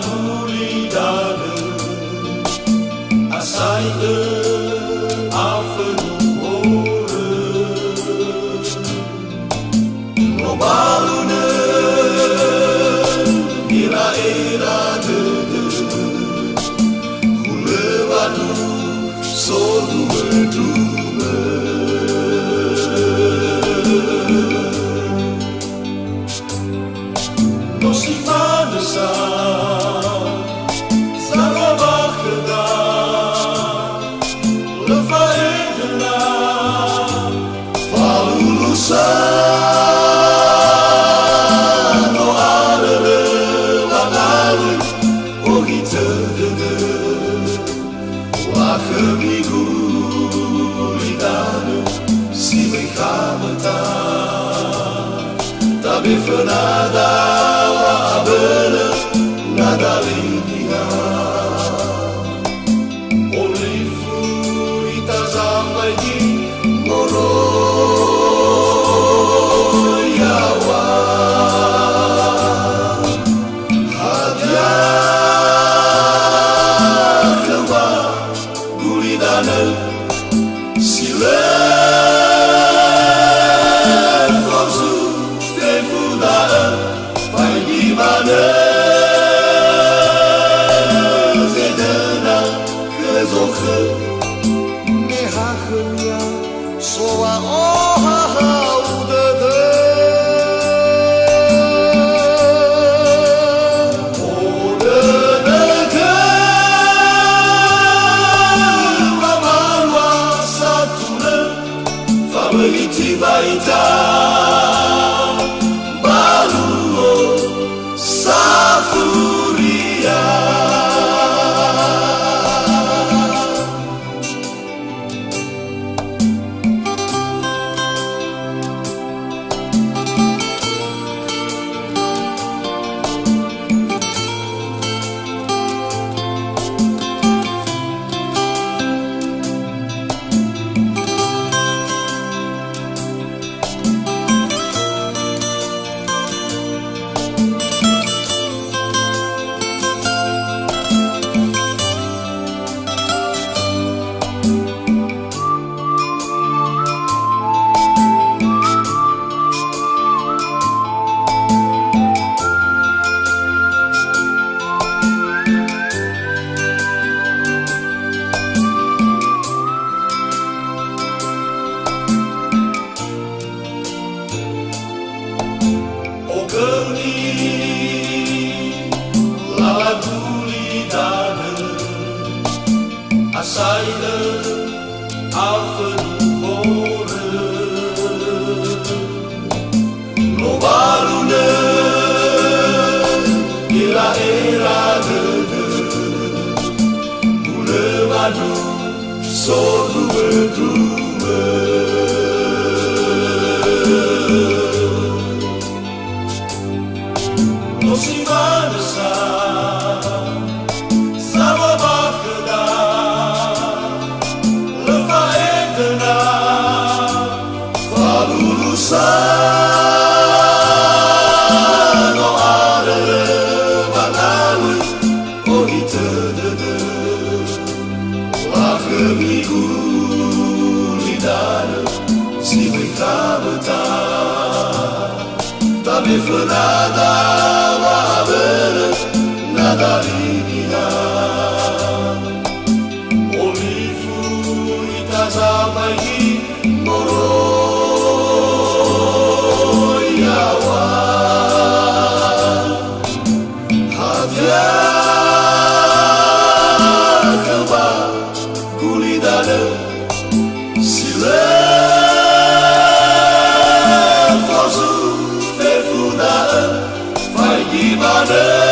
gulidane asai afelore nobalune ira era de hulevanu solu bedrume nosi manesa no arere wangalu ogite dege wahemigu lidanu si mekhamata tabe fenada wabele nadalinia olifu itazamai moro soa oha udede odede wamalwa satune fameliti baita baluo safuria Asaile afelore nobalune ila era de boulevard solu bedrume nosi manesa no arere wangalu ogite dede wahemigu lidane si mekhamata tabe fenada wabele nadalinia olifu itazamai moro gulidane sile fosu fefuna fai gimana